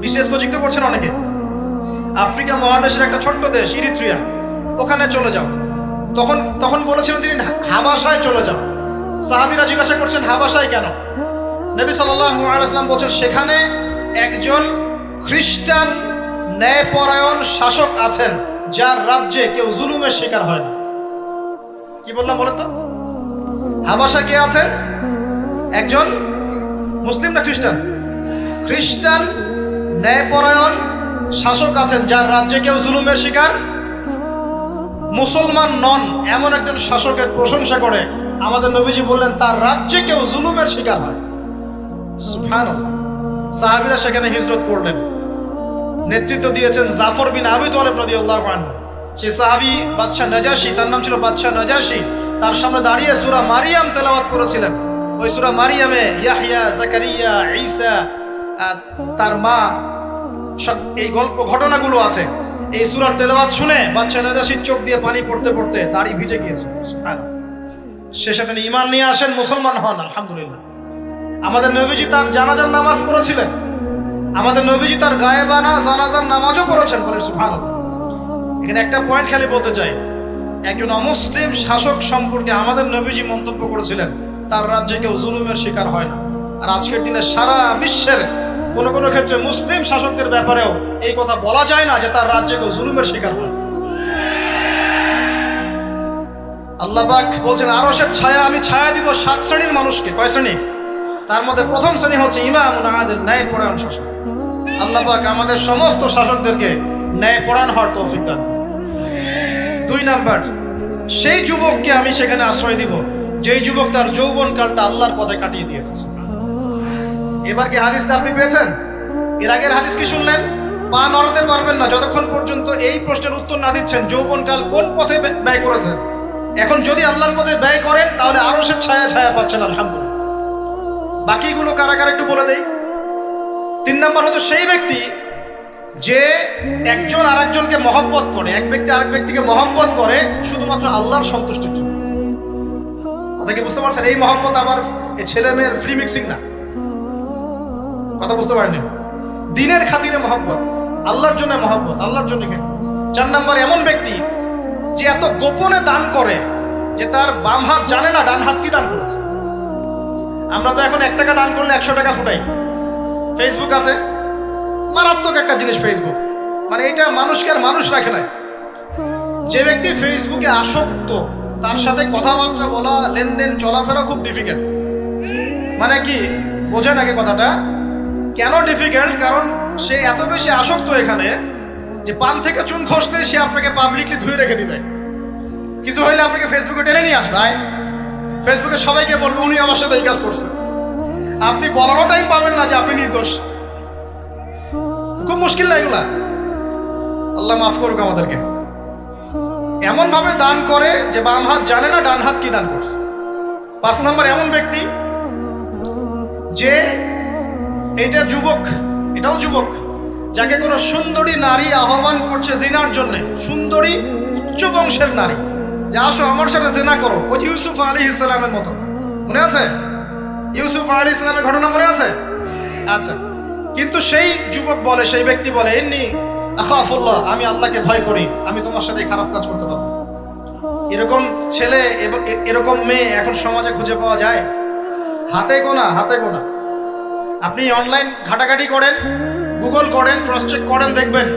S1: বিশেষ কোচিং তো করছেন অনেকে। আফ্রিকা মহাদেশের একটা ছোট্ট দেশ ইরিত্রিয়া, ওখানে চলে যাও। তখন বলেছিলেন তিনি হাবাসায় চলে যাও। সাহাবীরা জিজ্ঞাসা করছেন হাবাসায় কেন? নবী সাল্লাল্লাহু আলাইহি ওয়াসাল্লাম বলছেন সেখানে একজন খ্রিস্টান ন্যায়পরায়ণ শাসক আছেন যার রাজ্যে কেউ জুলুমের শিকার হয় না। কি বললাম বলেন তো? হাবাসা কে আছেন? একজন মুসলিম না খ্রিস্টান? খ্রিস্টান ন্যায়পরায়ণ শাসক আছেন যার রাজ্যে কেউ জুলুমের শিকার, মুসলমান নন এমন একজন শাসকের প্রশংসা করে আমাদের নবীজি বললেন তার রাজ্যে কেউ জুলুমের শিকার হয়। সুবহানাল্লাহ। সাহাবীরা সেখানে হিজরত করলেন, নেতৃত্ব দিয়েছেন জাফর বিন আবি তালিব রাদিয়াল্লাহু আনহু। সেই সাহাবী বাদশা নাজাশী, তার নাম ছিল বাদশা নাজাশী, তার সামনে দাঁড়িয়ে সূরা মারিয়াম তেলাওয়াত করেছিলেন। ওই সূরা মারিয়ামে ইয়াহইয়া, জাকারিয়া, ঈসা, তার মা, এই গল্প ঘটনাগুলো আছে। এই সূরার তেলাওয়াত শুনে বাদশা নাজাশীর চোখ দিয়ে পানি পড়তে পড়তে দাড়ি ভিজে গিয়েছে। সুবহানাল্লাহ। শেষে তিনি ঈমান নিয়ে আসেন, মুসলমান হন, আলহামদুলিল্লাহ। আমাদের নবীজি তার জানাজার নামাজ পড়েছিলেন, আমাদের নবীজি তার গায়েবানা জানাজার নামাজও পড়েছেন। বলেন সুবহানাল্লাহ। এখানে একটা পয়েন্ট খালি বলতে চাই, একজন অমুসলিম শাসক সম্পর্কে আমাদের নবীজি মন্তব্য করেছিলেন তার রাজ্যে কেউ জুলুমের শিকার হয় না। আর আজকের দিনে সারা বিশ্বের কোনো কোনো ক্ষেত্রে মুসলিম শাসকদের ব্যাপারেও এই কথা বলা যায় না যে তার রাজ্যে কেউ জুলুমের শিকার হয়। আল্লাহ পাক বলছেন আরশের ছায়া আমি ছায়া দিব 7 শ্রেণীর মানুষকে। কয় শ্রেণী? তার মধ্যে প্রথম শ্রেণী হচ্ছে ইমামুন আদিল, ন্যায়পরায়ণ শাসক। আল্লাহ পাক আমাদের সমস্ত শাসকদেরকে ন্যায়পরায়ণ হওয়ার তৌফিক দান। 2 নাম্বার, সেই যুবককে আমি সেখানে আশ্রয় দিব যেই যুবক তার যৌবনকালটা আল্লাহর পথে কাটিয়ে দিয়েছে। এবার কি হাদিসটা আপনি পেয়েছেন? এর আগের হাদিস কি শুনলেন? পা নড়াতে পারবেন না যতক্ষণ পর্যন্ত এই প্রশ্নের উত্তর না দিচ্ছেন যৌবনকাল কোন পথে ব্যয় করেছেন। এখন যদি আল্লাহর পথে ব্যয় করেন তাহলে আরশের ছায়া ছায়া পাচ্ছেন আলহামদুলিল্লাহ। বাকিগুলো কারা কারা একটু বলে দেই। 3 নাম্বার হচ্ছে সেই ব্যক্তি যে একজন আরেকজনকে মহব্বত করে, এক ব্যক্তি আরেক ব্যক্তিকে মহব্বত করে শুধুমাত্র আল্লাহর সন্তুষ্টির জন্য। কথা কি বুঝতে পারছেন? এই মহব্বত আবার এই ছেলে মেয়ের ফ্রি মিক্সিং না। কথা বুঝতে পারেননি? দিনের খাতিরে মহব্বত, আল্লাহর জন্য মহব্বত, আল্লাহর জন্য। 4 নাম্বার এমন ব্যক্তি যে এত গোপনে দান করে যে তার বাম হাত জানে না ডান হাত কি দান করেছে। আমরা তো এখন 1 টাকা দান করলে 100 টাকা ফুটাই। ফেসবুক আছে, মারাত্মক একটা জিনিস ফেসবুক, মানে এটা মানুষকে আর মানুষ রাখে না। যে ব্যক্তি ফেসবুকে আসক্ত তার সাথে কথাবার্তা বলা, লেনদেন, চলাফেরা খুব ডিফিকাল্ট। মানে কি বোঝেন আগে কথাটা? কেন ডিফিকাল্ট? কারণ সে এত বেশি আসক্ত এখানে যে পান থেকে চুন খসলে সে আপনাকে পাবলিকলি ধুয়ে রেখে দিবে। কিছু হইলে আপনাকে ফেসবুকে টেনে নিয়ে আসবে, ফেসবুকে সবাইকে বলবে উনি আমার সাথে এই কাজ করছে। আপনি বলারও টাইম পাবেন না যে আপনি নির্দোষ। খুব মুশকিল না এগুলা? আল্লাহ মাফ করুক আমাদেরকে। এমন ভাবে দান করে যে বাম হাত জানে না ডান হাত কি দান করছে। 5 নাম্বার এমন ব্যক্তি যে এটা যুবক, এটাও যুবক, যাকে কোনো সুন্দরী নারী আহ্বান করছে জিনার জন্য, সুন্দরী উচ্চ বংশের নারী, যে আসো আমার সাথে জিনা করো। ওই ইউসুফ আলাইহিস সালামের মতো, মনে আছে? ইউসুফ আলাইহিস সালামের ঘটনা মনে আছে? আচ্ছা, কিন্তু সেই যুবক বলে, সেই ব্যক্তি বলে ইন্নী আখাফুল্লাহ, আমি আল্লাহকে ভয় করি, আমি তোমার সাথে খারাপ কাজ করতে পারবো। এরকম ছেলে এবং এরকম মেয়ে এখন সমাজে খুঁজে পাওয়া যায়? হাতে গোনা, হাতে গোনা। আপনি অনলাইন ঘাটাঘাটি করেন, গুগল করেন, ক্রস চেক করেন, দেখবেন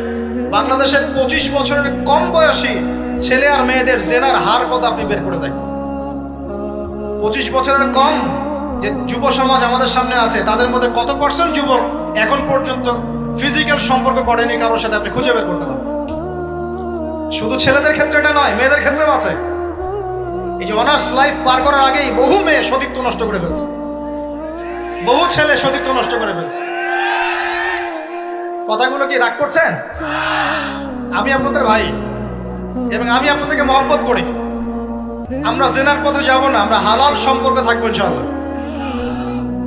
S1: বাংলাদেশের 25 বছরের কম বয়সী ছেলে আর মেয়েদের জেনার হার কত আপনি বের করে দেখেন। 25 বছরের কম যে যুব সমাজ আমাদের সামনে আছে তাদের মধ্যে কত % যুবক এখন পর্যন্ত ফিজিক্যাল সম্পর্ক করেনি কারোর সাথে, আপনি খুঁজে বের করতে পারেন। শুধু ছেলেদের ক্ষেত্রে এটা নয়, মেয়েদের ক্ষেত্রেও আছে। এই যে অনার্স লাইফ পার করার আগেই বহু মেয়ে সতীত্ব নষ্ট করে ফেলছে, বহু ছেলে সতীত্ব নষ্ট করে ফেলছে। কথাগুলো কি রাগ করছেন? আমি আপনাদের ভাই এবং আমি আপনাদেরকে মহব্বত করি। আমরা জেনার পথে যাব না, আমরা হালাল সম্পর্কে থাকবো ইনশাআল্লাহ।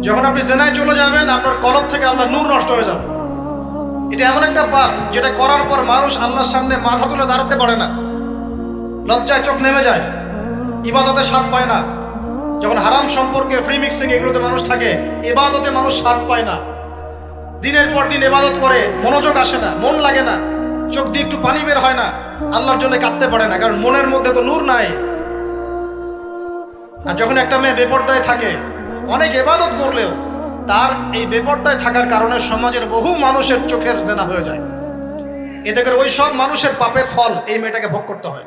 S1: যখন আপনি জেনায় চলে যাবেন আপনার কলব থেকে আল্লাহর নূর নষ্ট হয়ে যাবে। এটা এমন একটা পাপ যেটা করার পর মানুষ আল্লাহর সামনে মাথা তুলে দাঁড়াতে পারে না, লজ্জায় চোখ নেমে যায়, ইবাদতে স্বাদ পায় না। যখন হারাম সম্পর্কে, ফ্রি মিক্সিং, এগুলোতে মানুষ থাকে, ইবাদতে মানুষ স্বাদ পায় না। দিনের পর দিন ইবাদত করে মনোযোগ আসে না, মন লাগে না, চোখ দিয়ে একটু পানি বের হয় না, আল্লাহর জন্য কাঁদতে পারে না, কারণ মনের মধ্যে তো নূর নাই। আর যখন একটা মেয়ে বেপরদায় থাকে, অনেক ইবাদত করলেও তার এই বেপরদায় থাকার কারণে সমাজের বহু মানুষের চোখের জেনা হয়ে যায়। এতে করে ওই সব মানুষের পাপের ফল এই মেয়েটাকে ভোগ করতে হয়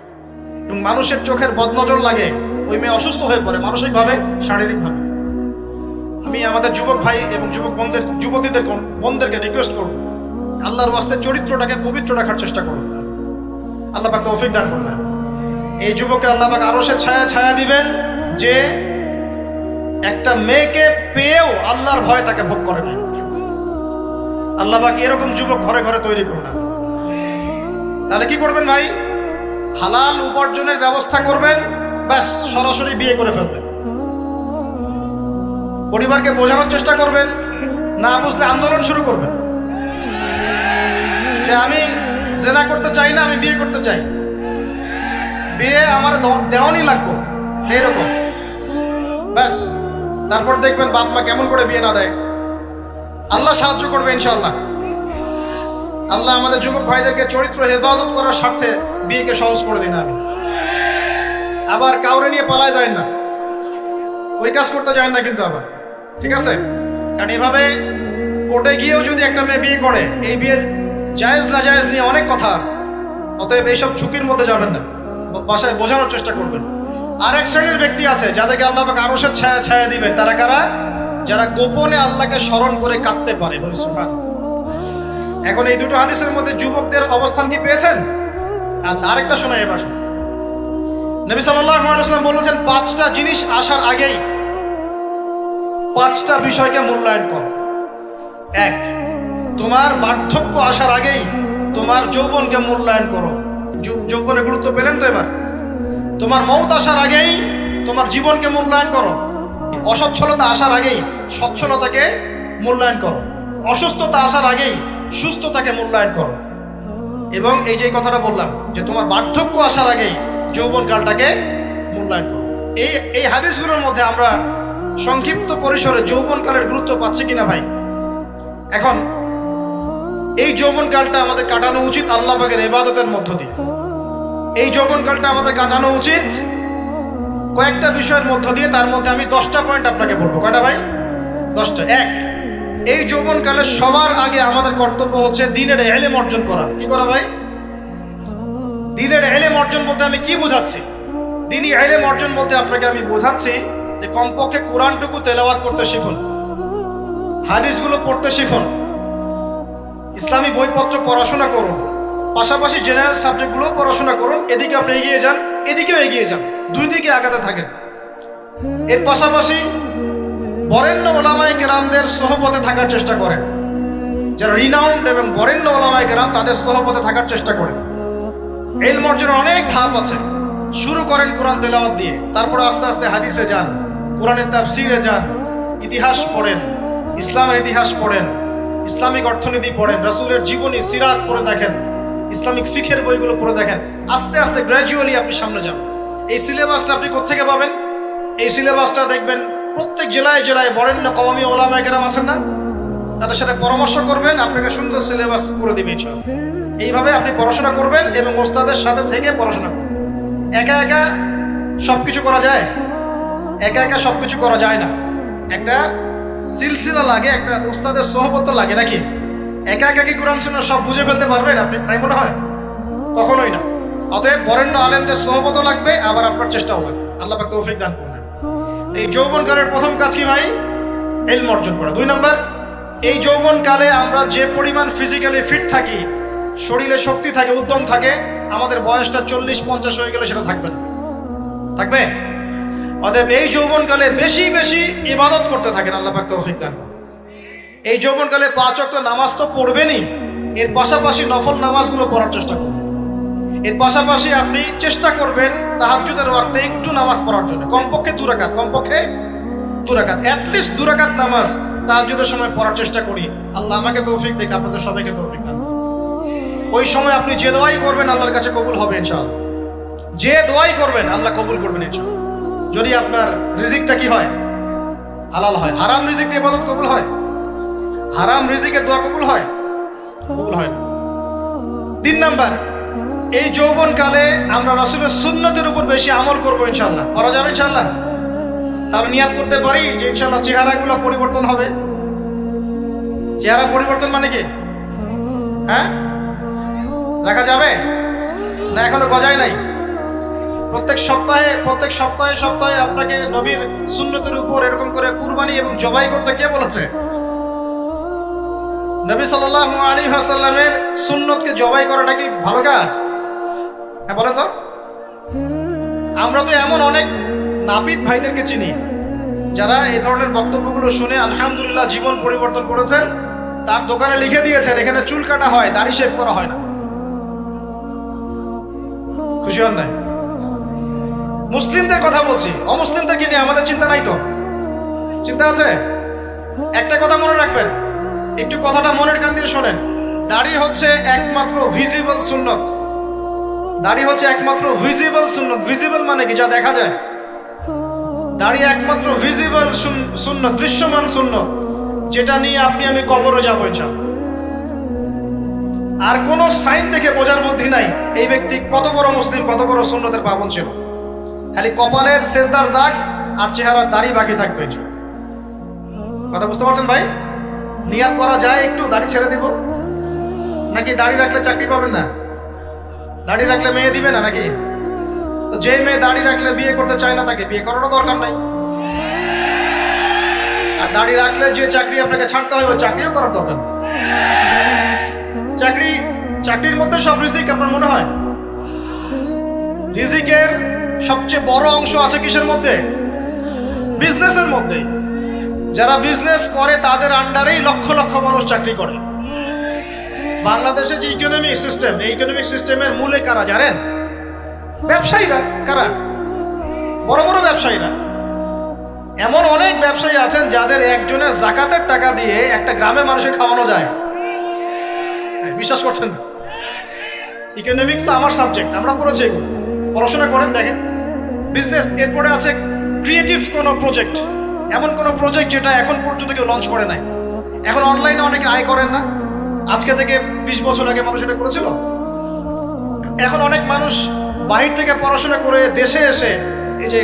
S1: এবং মানুষের চোখের বদনজর লাগে, ওই মেয়ে অসুস্থ হয়ে পড়ে মানসিকভাবে, শারীরিকভাবে। আমি আমাদের যুবক ভাই এবং যুবক বোনদেরকে রিকোয়েস্ট করব, আল্লাহর ওয়াস্তে চরিত্রটাকে পবিত্র রাখার চেষ্টা করুন। আল্লাহ পাক তৌফিক দান করবেন। এই যুবককে আল্লাহ পাক আরশের ছায়া ছায়া দিবেন যে একটা মেয়েকে পেয়েও আল্লাহর ভয় তাকে ভোগ করে না। আল্লাহ পাক এরকম যুবক ঘরে ঘরে তৈরি করুন। তাহলে কি করবেন ভাই? হালাল উপার্জনের ব্যবস্থা করবেন, ব্যাস সরাসরি বিয়ে করে ফেলবেন। পরিবারকে বোঝানোর চেষ্টা করবেন, না বুঝলে আন্দোলন শুরু করবেন যে আমি জেনা করতে চাই না, আমি বিয়ে করতে চাই, বিয়ে আমার দেওয়ানি লাগবো, এরকম। ব্যাস তারপর দেখবেন বাপ মা কেমন করে বিয়ে না দেয়। আল্লাহ সাহায্য করবে ইনশাআল্লাহ। আল্লাহ আমাদের যুবক ভাইদেরকে চরিত্র হেফাজত করার স্বার্থে বিয়েকে সহজ করে দিন। আমি আবার কাউরে নিয়ে পালায় যায় না, ওই কাজ করতে যায় না কিন্তু আবার, ঠিক আছে? কারণ এভাবে কোর্টে গিয়েও যদি একটা মেয়ে বিয়ে করে, এই বিয়ের জায়েজ না জায়েজ নিয়ে অনেক কথা আছে। অতএব এইসব ঝুঁকির মধ্যে যাবেন না, বাসায় বোঝানোর চেষ্টা করবেন। আর এক শ্রেণীর ব্যক্তি আছে যাদেরকে আল্লাহ পাক আরশের ছায়া ছায়া দিবেন। তারা কারা? যারা গোপনে আল্লাহকে স্মরণ করে কাঁদতে পারে। বলি সুবহানাল্লাহ। এখন এই দুটো হাদিসের মধ্যে যুবকদের অবস্থান কি পেয়েছেন? আচ্ছা, আরেকটা শোনাই এবার। নবী সাল্লাল্লাহু আলাইহি ওয়াসাল্লাম বলেছেন, 5টা জিনিস আসার আগেই 5টা বিষয়কে মূল্যায়ন করো। 1, তোমার বার্ধক্য আসার আগেই তোমার যৌবনকে মূল্যায়ন করো। যৌবনের গুরুত্ব পেলেন তো এবার? তোমার মৌত আসার আগেই তোমার জীবনকে মূল্যায়ন করো। অসচ্ছলতা আসার আগেই সচ্ছলতাকে মূল্যায়ন করো। অসুস্থতা আসার আগেই সুস্থতাকে মূল্যায়ন করো। এবং এই যে কথাটা বললাম যে তোমার বার্ধক্য আসার আগেই যৌবনকালটাকে মূল্যায়ন করো। এই হাদিসগুলোর মধ্যে আমরা সংক্ষিপ্ত পরিসরে যৌবনকালের গুরুত্ব পাচ্ছি কিনা ভাই? এখন এই যৌবনকালটা আমাদের কাটানো উচিত আল্লাহ পাকের ইবাদতের মধ্য দিয়ে। এই যৌবনকালটা আমাদের কাটানো উচিত কয়েকটা বিষয়ের মধ্য দিয়ে। তার মধ্যে আমি 10টা পয়েন্ট আপনাকে বলবো। কয়টা ভাই? 10টা। 1, এই যৌবনকালে সবার আগে আমাদের কর্তব্য হচ্ছে দ্বীনের ইলম অর্জন করা। কি করা ভাই? দ্বীনের ইলম অর্জন বলতে আমি কি বোঝাচ্ছি? দ্বীনি ইলম অর্জন বলতে আপনাকে আমি বোঝাচ্ছি যে কমপক্ষে কোরআনটুকু তেলাওয়াত করতে শিখুন, হাদিসগুলো পড়তে শিখুন, ইসলামী বইপত্র পড়াশোনা করুন, পাশাপাশি জেনারেল সাবজেক্টগুলো পড়াশোনা করুন। এদিকে আপনি এগিয়ে যান, এদিকেও এগিয়ে যান, দুই দিকে আগাতে থাকেন। এর পাশাপাশি বরেণ্য ওলামায়ে কেরামদের সোহবতে থাকার চেষ্টা করেন। যারা রিনাউন্ড এবং বরেণ্য ওলামায়ে কেরাম, তাদের সোহবতে থাকার চেষ্টা করেন। ইলম অর্জনের অনেক ধাপ আছে। শুরু করেন কোরআন তেলাওয়াত দিয়ে, তারপরে আস্তে আস্তে হাদিসে যান, কোরআনের তাফসীরে যান, ইতিহাস পড়েন, ইসলামের ইতিহাস পড়েন, ইসলামিক অর্থনীতি পড়েন, রাসূলের জীবনী সিরাত পড়ে দেখেন, ইসলামিক ফিকহের বইগুলো পড়ে দেখেন। আস্তে আস্তে গ্র্যাজুয়ালি আপনি সামনে যান। এই সিলেবাসটা আপনি কোত্থেকে পাবেন? এই সিলেবাসটা দেখবেন প্রত্যেক জেলায় জেলায় বরেণ্য কওমি ওলামায়ে কেরাম আছেন না, তাদের সাথে পরামর্শ করবেন, আপনাকে সুন্দর সিলেবাস করে দিবে ইনশাআল্লাহ। এইভাবে আপনি পড়াশোনা করবেন এবং ওস্তাদের সাথে থেকে পড়াশোনা করবেন। একা একা সবকিছু করা যায়? একা একা সবকিছু করা যায় না। একটা সিলসিলা লাগে, একটা ওস্তাদের সোহবত লাগে, নাকি? একা একা কি কোরআন সুন্নাহ সব বুঝে ফেলতে পারবেন আপনি? তাই মনে হয়? কখনোই না। অতএব বরেণ্য আলেমদের সোহবতও লাগবে, আবার আপনার চেষ্টাও লাগবে। আল্লাহ পাক তৌফিক দান করুন। এই যৌবনকালের প্রথম কাজ কি ভাই? ইলম অর্জন করা। 2 নম্বর, এই যৌবনকালে আমরা যে পরিমাণ ফিজিক্যালি ফিট থাকি, শরীরে শক্তি থাকে, উদ্যম থাকে, আমাদের বয়সটা 40-50 হয়ে গেলে সেটা থাকবে না। থাকবে? অতএব এই যৌবনকালে বেশি বেশি ইবাদত করতে থাকেন। আল্লাহ পাক তৌফিক দান করুন। এই যৌবনকালে 5 ওয়াক্ত নামাজ তো পড়বেনই, এর পাশাপাশি নফল নামাজগুলো পড়ার চেষ্টা করবেন। এর পাশাপাশি আপনি চেষ্টা করবেন তাহাজ্জুদের ওয়াক্তে একটু নামাজ পড়ার জন্য, কমপক্ষে 2 রাকাত, কমপক্ষে 2 রাকাত, অ্যাটলিস্ট 2 রাকাত নামাজ তাহাজ্জুদের সময় পড়ার চেষ্টা করি। আল্লাহ আমাকে তৌফিক দিক, আপনাদের সবাইকে তৌফিক দান। ওই সময় আপনি যে দোয়াই করবেন আল্লাহর কাছে কবুল হবে ইনশাআল্লাহ। যে দোয়াই করবেন আল্লাহ কবুল করবেন ইনশাআল্লাহ। যদি আপনার রিজিকটা কি হয়? হালাল হয়। হারাম রিজিক দিয়ে ইবাদত কবুল হয়? হারাম রিজিকের দোয়া কবুল হয়? কবুল হয় না। 3 নাম্বার, এই যৌবনকালে আমরা রাসূলের সুন্নতের উপর বেশি আমল করব ইনশাআল্লাহ। করা যাবে ইনশাআল্লাহ? তাহলে নিয়াত করতে পারি যে ইনশাআল্লাহ চেহারাগুলো পরিবর্তন হবে। চেহারা পরিবর্তন মানে কি? হ্যাঁ, রাখা যাবে না? এখনো গজায় নাই। প্রত্যেক সপ্তাহে আপনাকে নবীর সুন্নতের উপর এরকম করে কুরবানি এবং জবাই করতে কে বলেছে? নবী সাল্লাল্লাহু আলাইহি ওয়াসাল্লামের সুন্নতকে জবাই করাটা কি ভালো কাজ? হ্যাঁ বলেন তো। আমরা তো এমন অনেক নাপিত ভাইদেরকে চিনি যারা এই ধরনের বক্তব্যগুলো শুনে আলহামদুলিল্লাহ জীবন পরিবর্তন করেছেন। তার দোকানে লিখে দিয়েছেন এখানে চুল কাটা হয়, দাড়ি শেভ করা হয় না। খুশি হন নাই? মুসলিমদের কথা বলছি, অমুসলিমদেরকে নিয়ে আমাদের চিন্তা নাই তো? চিন্তা আছে? একটা কথা মনে রাখবেন, একটু কথাটা মনের কান দিয়ে শোনেন। দাড়ি হচ্ছে একমাত্র ভিজিবল সুন্নত। দাড়ি হচ্ছে একমাত্র ভিজিবল সুন্নত। ভিজিবল মানে কি? যা দেখা যায়। দাড়ি একমাত্র ভিজিবল সুন্নত, দৃশ্যমান সুন্নত, যেটা নিয়ে আপনি আমি কবরে যাবো ইনশাআল্লাহ। আর কোন সাইন দেখে বোঝার বুদ্ধি নাই এই ব্যক্তি কত বড় মুসলিম, কত বড় সুন্নতের পাবন ছিল। খালি কপালের সেজদার দাগ আর চেহারার দাড়ি বাকি থাকবে। কথা বুঝতে পারছেন ভাই? নিয়াত করা যায় একটু দাড়ি ছেড়ে দিব, নাকি দাড়ি রাখলে চাকরি পাবেন না? দাড়ি রাখলে মেয়ে দিবে না নাকি? তো যে মেয়ে দাড়ি রাখলে বিয়ে করতে চায় না তাকে বিয়ে করারও দরকার নাই। আর দাড়ি রাখলে যে চাকরি আপনাকে ছাড়তে হয় ওই চাকরিও করার দরকার নেই। চাকরির মধ্যে সব রিজিক আপনার মনে হয়? রিজিকের সবচেয়ে বড় অংশ আছে কিসের মধ্যে? বিজনেসের মধ্যে। যারা বিজনেস করে তাদের আন্ডারেই লক্ষ লক্ষ মানুষ চাকরি করে। বাংলাদেশে যে ইকোনমিক সিস্টেম, এই ইকোনমিক সিস্টেমের মূলে কারা জানেন? ব্যবসায়ীরা। কারা? বড় বড় ব্যবসায়ীরা। এমন অনেক ব্যবসায়ী আছেন যাদের একজনের জাকাতের টাকা দিয়ে একটা গ্রামের মানুষকে খাওয়ানো যায়। বিশ্বাস করছেন না? ইকোনমিক তো আমার সাবজেক্ট, আমরা পড়েছি এগুলো, পড়াশোনা করেন, দেখেন। বিজনেস, এরপরে আছে ক্রিয়েটিভ কোনো প্রজেক্ট, এমন কোনো প্রজেক্ট যেটা এখন পর্যন্ত কেউ লঞ্চ করে নাই। এখন অনলাইনে অনেকে আয় করেন না, আজকে থেকে 20 বছর আগে মানুষ এটা করেছিল। এখন অনেক মানুষ বাহির থেকে পড়াশোনা করে দেশে এসে এই যে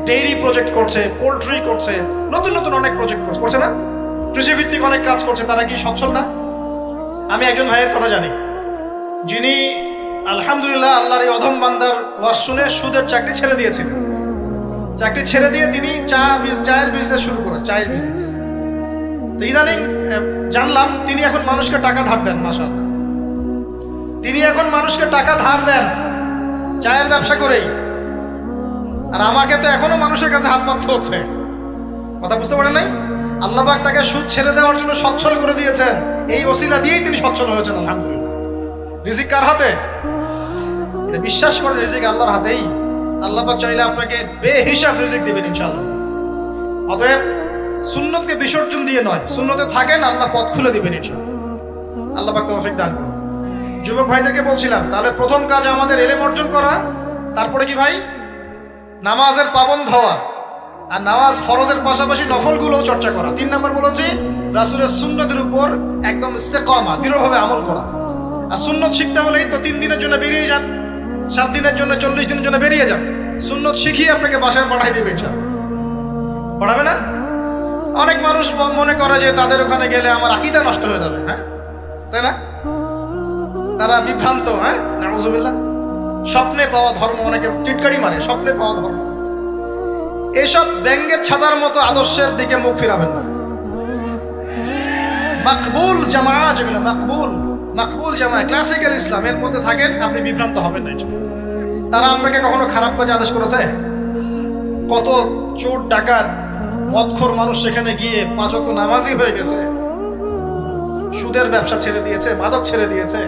S1: ডেইরি প্রজেক্ট করছে, পোল্ট্রি করছে, নতুন নতুন অনেক প্রজেক্ট করছে না? কৃষিভিত্তিক অনেক কাজ করছে। তারা কি সচ্ছল না? আমি একজন ভাইয়ের কথা জানি, যিনি আলহামদুলিল্লাহ আল্লাহর এই অধম বান্দার ওয়াজ শুনে সুদের চাকরি ছেড়ে দিয়েছিলেন। চাকরি ছেড়ে দিয়ে তিনি চায়ের বিজনেস শুরু করেন, চায়ের বিজনেস। তো ইদানিং জানলাম তিনি এখন মানুষকে টাকা ধার দেন। মাশাআল্লাহ, তিনি এখন মানুষকে টাকা ধার দেন চায়ের ব্যবসা করেই। আর আমাকে তো এখনো মানুষের কাছে হাত পাততে হচ্ছে। কথা বুঝতে পারেন নাই? আল্লাহ পাক তাকে সুদ ছেড়ে দেওয়ার জন্য সচ্ছল করে দিয়েছেন। এই ওসিলা দিয়েই তিনি সচ্ছল হয়েছেন আলহামদুলিল্লাহ। রিজিক কার হাতে? এটা বিশ্বাস করেন, রিজিক আল্লাহর হাতেই। আল্লাহ পাক চাইলে আপনাকে বেহিসাব রিজিক দিবেন ইনশাআল্লাহ। অতএব সুন্নতকে বিসর্জন দিয়ে নয়, সুন্নতে থাকেন, আল্লাহ পথ খুলে দিবেন ইনশাআল্লাহ। আল্লাহ পাক তৌফিক দান করুন। যুবক ভাইদেরকে বলছিলাম, তাহলে প্রথম কাজ আমাদের ইলম অর্জন করা, তারপরে কি ভাই? নামাজের পাবন্দ হওয়া, আর নামাজ ফরজের পাশাপাশি নফলগুলোও চর্চা করা। 3 নম্বর বলেছি রাসূলের সুন্নতের উপর একদম ইস্তেকামা, দৃঢ়ভাবে আমল করা। আর সুন্নত শিখতে হলেই তো 3 দিনের জন্য বেরিয়ে যান, 7 দিনের জন্য, 40 দিনের জন্য বেরিয়ে যান। সুন্নত শিখিয়ে আপনাকে বাসায় পাঠাই দেবে ইনশাআল্লাহ। পড়াবে না? অনেক মানুষ মনে করে যে তাদের ওখানে গেলে আমার আকীদা নষ্ট হয়ে যাবে, হ্যাঁ তাই না? তারা বিভ্রান্ত। হ্যাঁ, নাউজুবিল্লাহ। স্বপ্নে পাওয়া ধর্ম, অনেকে টিটকারি মারে, স্বপ্নে পাওয়া ধর্ম। এইসব ব্যঙ্গের ছাতার মতো আদর্শের দিকে মুখ ফিরাবেন না। মাকবুল জামা, যেগুলো মাকবুল জামা, ক্লাসিক্যাল ইসলামের মধ্যে থাকেন, আপনি বিভ্রান্ত হবেন না। তারা আপনাকে কখনো খারাপ কাজে আদেশ করেছে? কত চোর ডাকাত মদখোর মানুষ সেখানে গিয়ে 5 ওয়াক্ত নামাজি হয়ে গেছে, সুদের ব্যবসা ছেড়ে দিয়েছে, মাদক ছেড়ে দিয়েছে,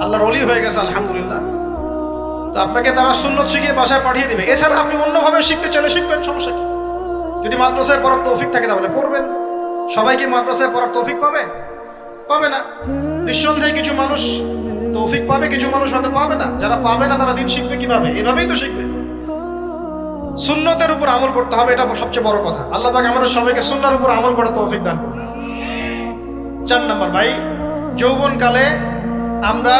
S1: আল্লাহর ওলি হয়ে গেছে আলহামদুলিল্লাহ। তো আপনাকে তারা সুন্নত শিখিয়ে বাসায় পাঠিয়ে দিবে। এছাড়া আপনি অন্যভাবে শিখতে চলে শিখবেন, সমস্যা কি? যদি মাদ্রাসায় পড়ার তৌফিক থাকে তাহলে পড়বেন। সবাই কি মাদ্রাসায় পড়ার তৌফিক পাবে? পাবে না। নিঃসন্দেহে কিছু মানুষ তৌফিক পাবে, কিছু মানুষ হয়তো পাবে না। যারা পাবে না তারা দিন শিখবে কিভাবে? এভাবেই তো শিখবে। সুন্নতের উপর আমল করতে হবে, এটা সবচেয়ে বড় কথা। আল্লাহ পাক আমাদের সবাইকে সুন্নাহর উপর আমল করার তৌফিক দান করুন। 4 নম্বর ভাই, যৌবনকালে আমরা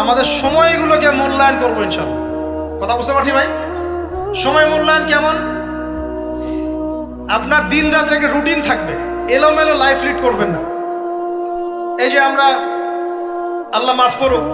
S1: আমাদের সময়গুলোকে মূল্যায়ন করবো ইনশাআল্লাহ। কথা বুঝতে পারছি ভাই? সময় মূল্যায়ন কেমন? আপনার দিন রাতের একটা রুটিন থাকবে, এলোমেলো লাইফ লিড করবেন না। এই যে আমরা, আল্লাহ মাফ করুক,